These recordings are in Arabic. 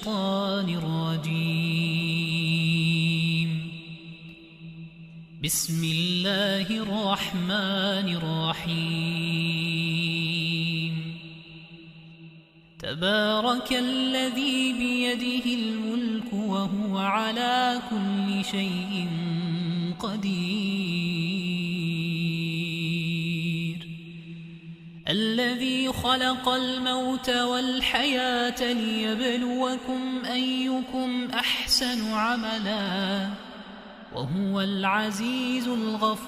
الشيطان الرجيم. بسم الله الرحمن الرحيم. تبارك الذي بيده الملك وهو على كل شيء قدير. الذي خلق الموت والحياة ليبلوكم أيكم أحسن عملا وهو العزيز الغفور.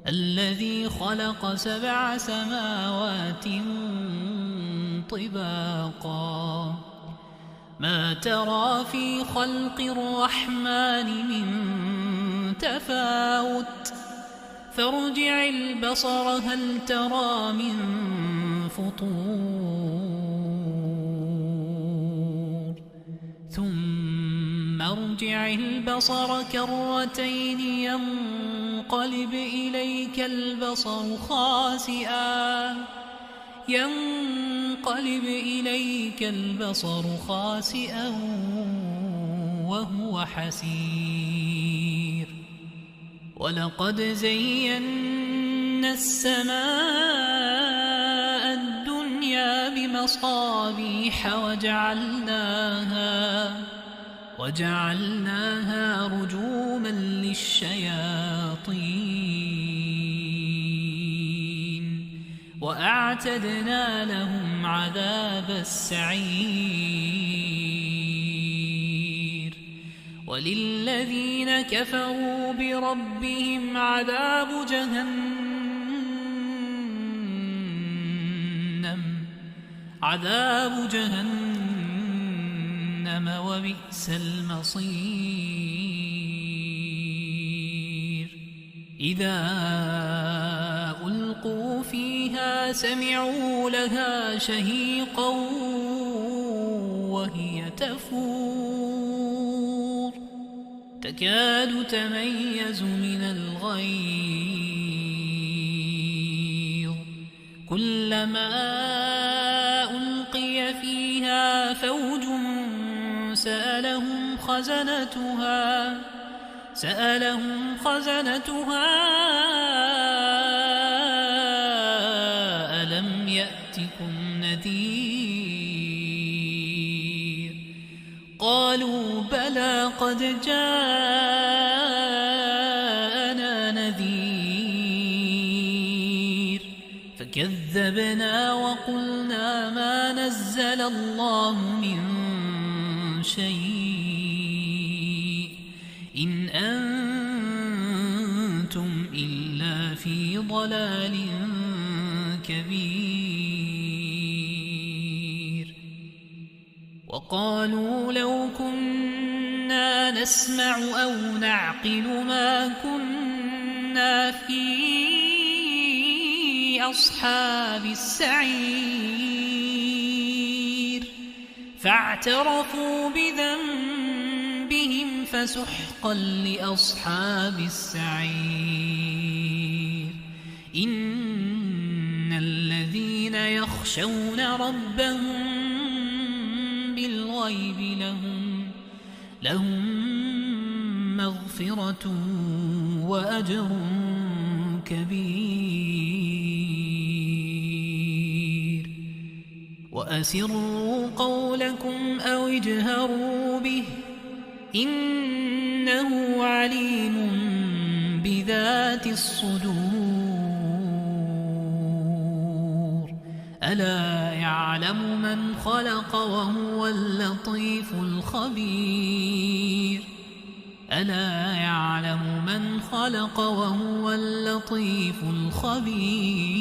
الذي خلق 7 سماوات طباقا ما ترى في خلق الرحمن من تفاوت فارجع البصر هل ترى من فطور ثم ارجع البصر كرتين ينقلب إليك البصر خاسئا وهو حسير. ولقد زينا السماء الدنيا بمصابيح وجعلناها رجوما للشياطين وأعتدنا لهم عذاب السعير. وللذين كفروا بربهم عذاب جهنم وبئس المصير. إذا ألقوا فيها سمعوا لها شهيقا وهي تفور تكاد تميز من الغيظ. كلما ألقي فيها فوج سألهم خزنتها ألم يأتكم نذير؟ قالوا بلى قد جاءنا نذير فكذبنا وقلنا ما نزل الله من شيء إن أنتم إلا في ضلال كبير. وقالوا لو كنا نسمع أو نعقل ما كنا في أصحاب السعير. فاعترفوا بذنبهم فسحقا لأصحاب السعير. إن الذين يخشون ربهم بالغيب لهم مغفرة وأجر كبير. وأسروا قولكم أو اجهروا به إنه عليم بذات الصدور. ألا يعلم من خلق وهو اللطيف الخبير. ألا يعلم من خلق وهو اللطيف الخبير.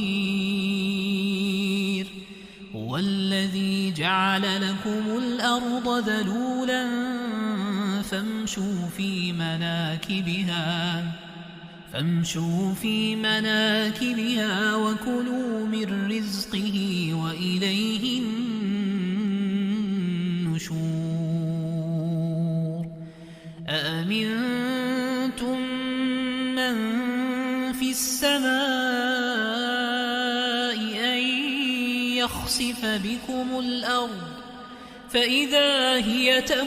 هو الذي جعل لكم الأرض ذلولا فامشوا في مناكبها وكلوا من رزقه وإليه النشور. أأمنتم من في السماء أن يخسف بكم الأرض فإذا هي تمور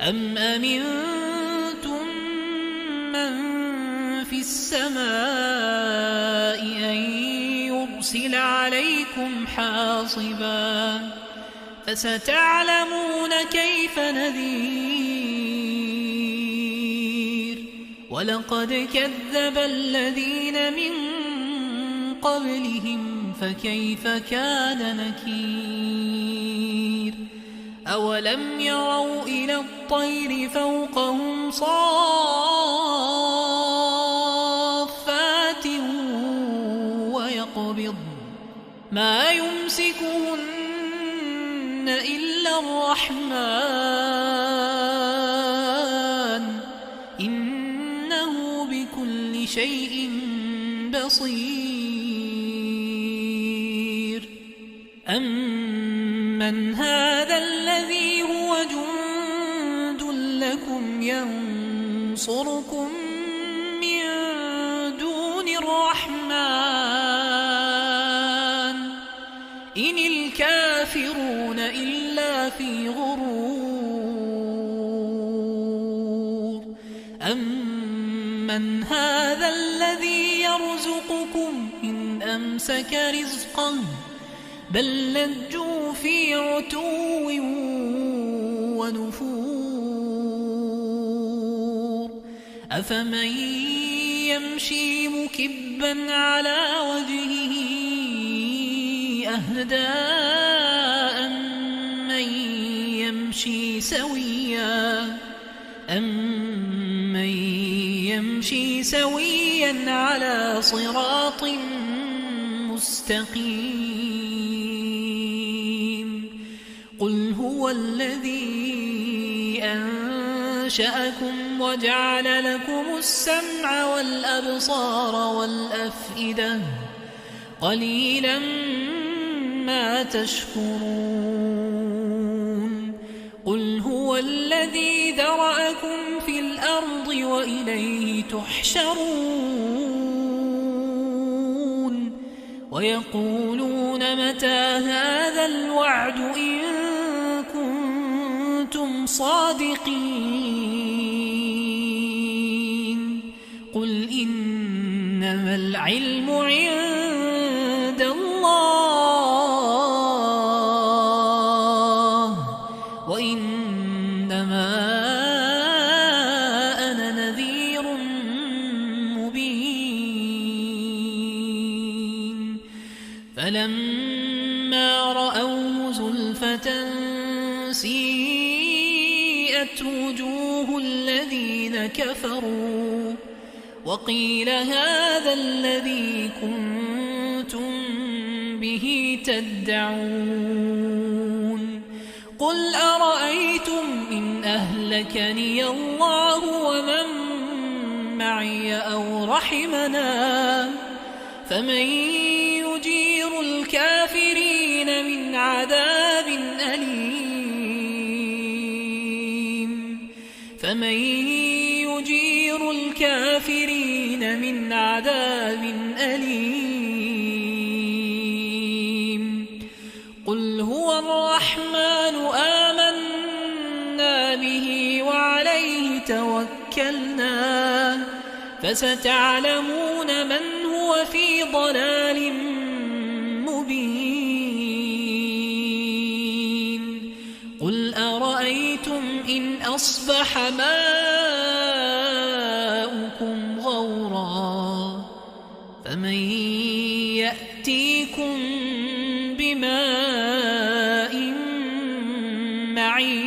أم أمنتم من في السماء أن يرسل عليكم حاصبا فستعلمون كيف نذير ولقد كذب الذين من قبلهم فكيف كان نكير أولم يروا إلى الطير فوقهم صافات ويقبض ما يمسكهن إلا الرحمن إنه بكل شيء بصير أمن هذا الذي هو جند لكم ينصركم من دون الرحمن إن الكافرون إلا في غرور أمن هذا الذي يرزقكم إن أمسك رزقه بل لجوا في عتو ونفور أفمن يمشي مكبا على وجهه أهدى أمن يمشي سويا على صراط مستقيم قل هو الذي أنشأكم وجعل لكم السمع والأبصار والأفئدة قليلا ما تشكرون قل هو الذي ذرأكم في الأرض وإليه تحشرون ويقولون متى هذا الوعد إن كنتم صادقين قل إنما العلم عند الله وإنما أنا نذير مبين فلما رأوه زلفة سيئت وجوه الذين كفروا وقيل هذا الذي كنتم به تدعون قل أرأيتم إن أهلكني الله ومن معي أو رحمنا فمن يجير الكافرين من عذاب أليم فمن يجير الكافرين من عذاب أليم قل هو الرحمن آمنا به وعليه توكلنا فستعلمون من هو في ضلال مبين قل أرأيتم إن أصبح ماؤكم غورا فمن يأتيكم بماء معين